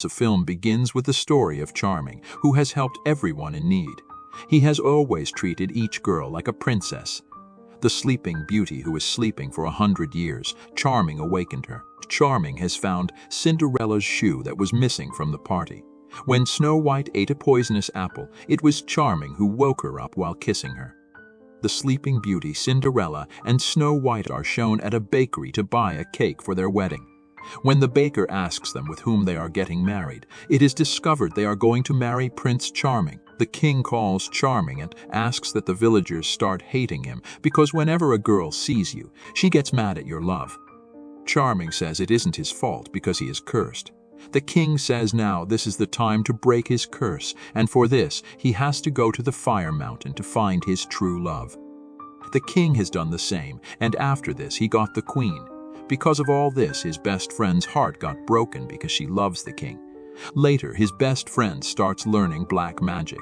The film begins with the story of Charming, who has helped everyone in need. He has always treated each girl like a princess. The sleeping beauty who is sleeping for 100 years, Charming awakened her. Charming has found Cinderella's shoe that was missing from the party. When Snow White ate a poisonous apple, it was Charming who woke her up while kissing her. The sleeping beauty, Cinderella, and Snow White are shown at a bakery to buy a cake for their wedding. When the baker asks them with whom they are getting married, it is discovered they are going to marry Prince Charming. The king calls Charming and asks that the villagers start hating him because whenever a girl sees you, she gets mad at your love. Charming says it isn't his fault because he is cursed. The king says now this is the time to break his curse, and for this he has to go to the fire mountain to find his true love. The king has done the same, and after this he got the queen. Because of all this, his best friend's heart got broken because she loves the king. Later, his best friend starts learning black magic.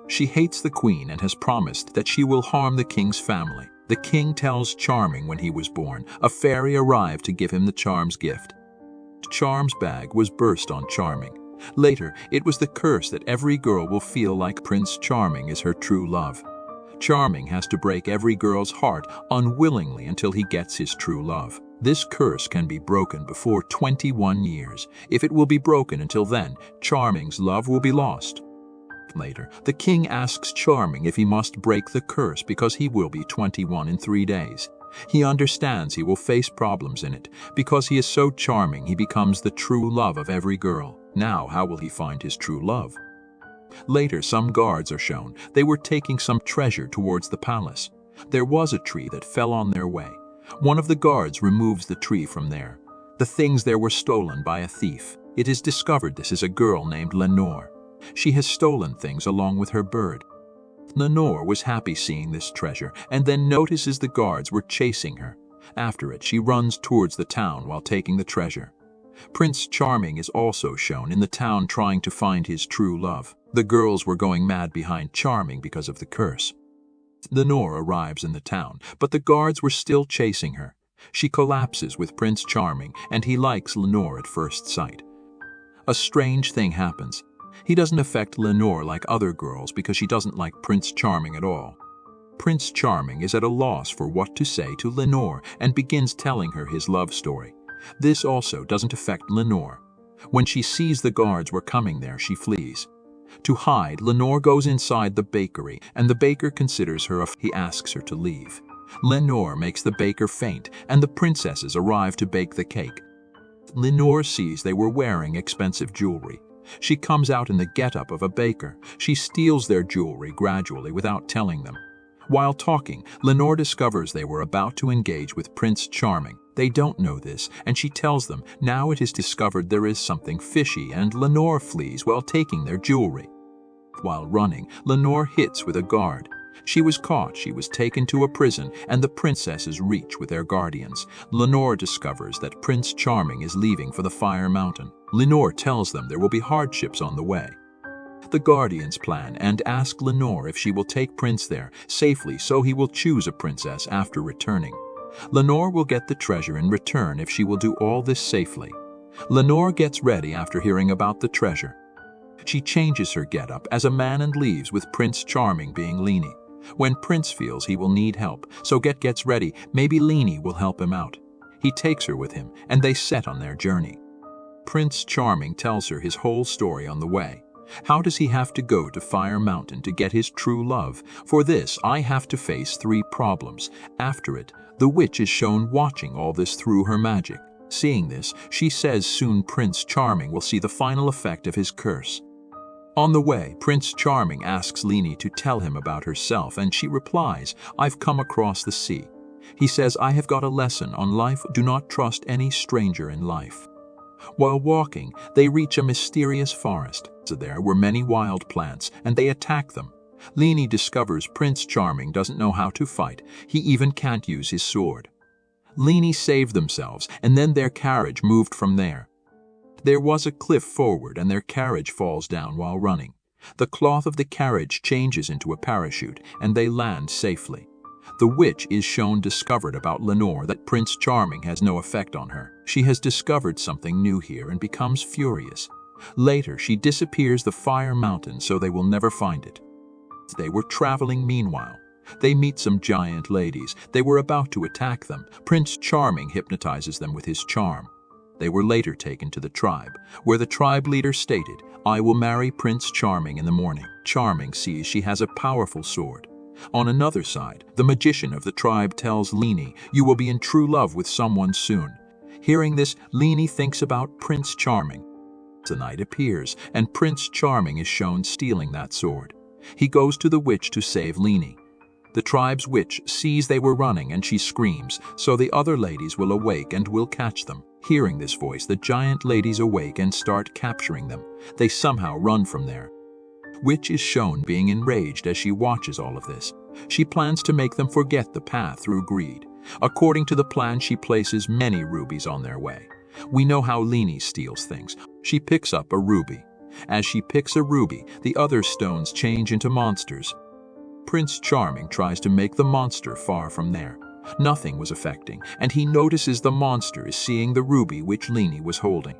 She hates the queen and has promised that she will harm the king's family. The king tells Charming when he was born, a fairy arrived to give him the charm's gift. Charm's bag was burst on Charming. Later, it was the curse that every girl will feel like Prince Charming is her true love. Charming has to break every girl's heart unwillingly until he gets his true love. This curse can be broken before 21 years. If it will be broken until then, Charming's love will be lost. Later, the king asks Charming if he must break the curse because he will be 21 in 3 days. He understands he will face problems in it. Because he is so charming, he becomes the true love of every girl. Now, how will he find his true love? Later, some guards are shown. They were taking some treasure towards the palace. There was a tree that fell on their way. One of the guards removes the tree from there. The things there were stolen by a thief. It is discovered this is a girl named Lenore. She has stolen things along with her bird. Lenore was happy seeing this treasure and then notices the guards were chasing her. After it, she runs towards the town while taking the treasure. Prince Charming is also shown in the town trying to find his true love. The girls were going mad behind Charming because of the curse. Lenore arrives in the town, but the guards were still chasing her. She collapses with Prince Charming, and he likes Lenore at first sight. A strange thing happens. He doesn't affect Lenore like other girls because she doesn't like Prince Charming at all. Prince Charming is at a loss for what to say to Lenore and begins telling her his love story. This also doesn't affect Lenore. When she sees the guards were coming there, she flees. To hide, Lenore goes inside the bakery, and the baker considers her he asks her to leave. Lenore makes the baker faint, and the princesses arrive to bake the cake. Lenore sees they were wearing expensive jewelry. She comes out in the getup of a baker. She steals their jewelry gradually without telling them. While talking, Lenore discovers they were about to engage with Prince Charming. They don't know this, and she tells them now it is discovered there is something fishy, and Lenore flees while taking their jewelry. While running, Lenore hits with a guard. She was caught, she was taken to a prison, and the princesses reach with their guardians. Lenore discovers that Prince Charming is leaving for the Fire Mountain. Lenore tells them there will be hardships on the way. The guardians plan and ask Lenore if she will take Prince there safely so he will choose a princess after returning. Lenore will get the treasure in return if she will do all this safely. Lenore gets ready after hearing about the treasure. She changes her getup as a man and leaves with Prince Charming being Leanie. When Prince feels he will need help, so gets ready, maybe Leanie will help him out. He takes her with him, and they set on their journey. Prince Charming tells her his whole story on the way. How does he have to go to Fire Mountain to get his true love? For this, I have to face 3 problems. After it, the witch is shown watching all this through her magic. Seeing this, she says soon Prince Charming will see the final effect of his curse. On the way, Prince Charming asks Leanie to tell him about herself, and she replies, "I've come across the sea." He says, "I have got a lesson on life. Do not trust any stranger in life." While walking, they reach a mysterious forest. There were many wild plants, and they attack them. Leanie discovers Prince Charming doesn't know how to fight. He even can't use his sword. Leanie saved themselves, and then their carriage moved from there. There was a cliff forward, and their carriage falls down while running. The cloth of the carriage changes into a parachute, and they land safely. The witch is shown discovered about Lenore that Prince Charming has no effect on her. She has discovered something new here and becomes furious. Later, she disappears the fire mountain so they will never find it. They were traveling meanwhile. They meet some giant ladies. They were about to attack them. Prince Charming hypnotizes them with his charm. They were later taken to the tribe, where the tribe leader stated, "I will marry Prince Charming in the morning." Charming sees she has a powerful sword. On another side, the magician of the tribe tells Leanie, "You will be in true love with someone soon." Hearing this, Leanie thinks about Prince Charming. The night appears, and Prince Charming is shown stealing that sword. He goes to the witch to save Leanie. The tribe's witch sees they were running and she screams, so the other ladies will awake and will catch them. Hearing this voice, the giant ladies awake and start capturing them. They somehow run from there. Witch is shown being enraged as she watches all of this. She plans to make them forget the path through greed. According to the plan, she places many rubies on their way. We know how Leanie steals things. She picks up a ruby. As she picks a ruby, the other stones change into monsters. Prince Charming tries to make the monster far from there. Nothing was affecting, and he notices the monster is seeing the ruby which Leanie was holding.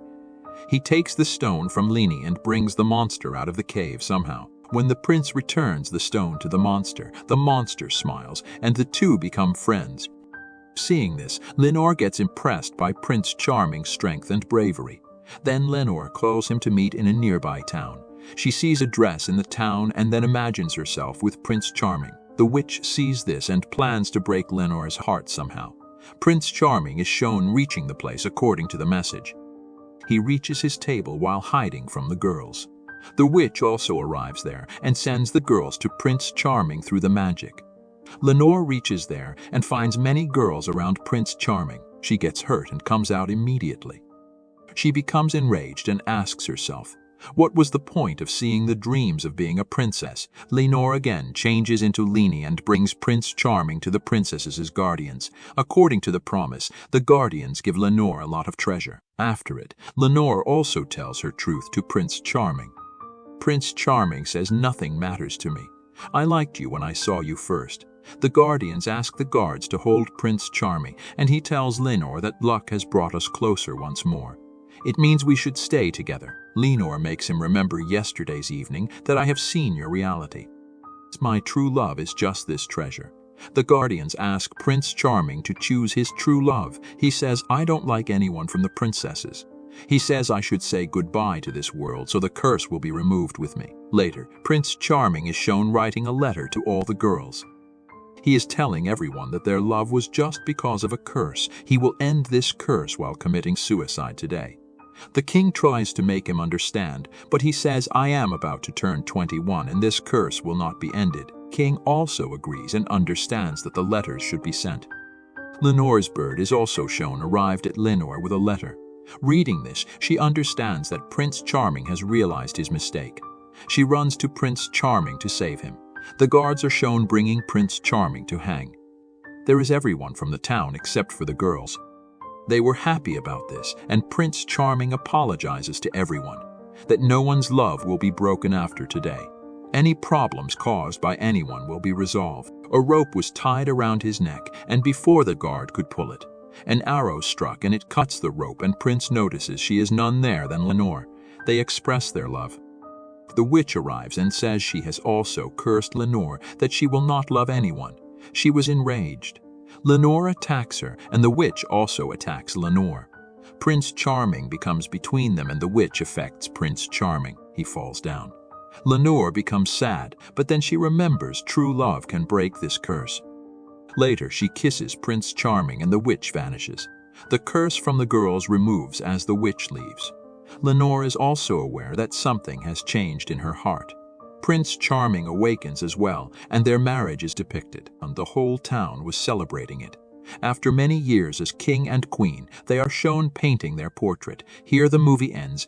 He takes the stone from Leanie and brings the monster out of the cave somehow. When the prince returns the stone to the monster smiles, and the two become friends. Seeing this, Lenore gets impressed by Prince Charming's strength and bravery. Then Lenore calls him to meet in a nearby town. She sees a dress in the town and then imagines herself with Prince Charming. The witch sees this and plans to break Lenore's heart somehow. Prince Charming is shown reaching the place according to the message. He reaches his table while hiding from the girls. The witch also arrives there and sends the girls to Prince Charming through the magic. Lenore reaches there and finds many girls around Prince Charming. She gets hurt and comes out immediately. She becomes enraged and asks herself, what was the point of seeing the dreams of being a princess? Lenore again changes into Leanie and brings Prince Charming to the princess's guardians. According to the promise, the guardians give Lenore a lot of treasure. After it, Lenore also tells her truth to Prince Charming. Prince Charming says, "Nothing matters to me. I liked you when I saw you first." The guardians ask the guards to hold Prince Charming, and he tells Lenore that luck has brought us closer once more. It means we should stay together. Lenore makes him remember yesterday's evening, that I have seen your reality. My true love is just this treasure. The guardians ask Prince Charming to choose his true love. He says, "I don't like anyone from the princesses." He says I should say goodbye to this world so the curse will be removed with me. Later, Prince Charming is shown writing a letter to all the girls. He is telling everyone that their love was just because of a curse. He will end this curse while committing suicide today. The king tries to make him understand, but he says, "I am about to turn 21 and this curse will not be ended." King also agrees and understands that the letters should be sent. Lenore's bird is also shown arrived at Lenore with a letter. Reading this, she understands that Prince Charming has realized his mistake. She runs to Prince Charming to save him. The guards are shown bringing Prince Charming to hang. There is everyone from the town except for the girls. They were happy about this, and Prince Charming apologizes to everyone, that no one's love will be broken after today. Any problems caused by anyone will be resolved. A rope was tied around his neck, and before the guard could pull it, an arrow struck and it cuts the rope, and Prince notices she is none there than Lenore. They express their love. The witch arrives and says she has also cursed Lenore, that she will not love anyone. She was enraged. Lenore attacks her, and the witch also attacks Lenore. Prince Charming becomes between them, and the witch affects Prince Charming. He falls down. Lenore becomes sad, but then she remembers true love can break this curse. Later, she kisses Prince Charming and the witch vanishes. The curse from the girls removes as the witch leaves. Lenore is also aware that something has changed in her heart. Prince Charming awakens as well, and their marriage is depicted, and the whole town was celebrating it. After many years as king and queen, they are shown painting their portrait. Here the movie ends.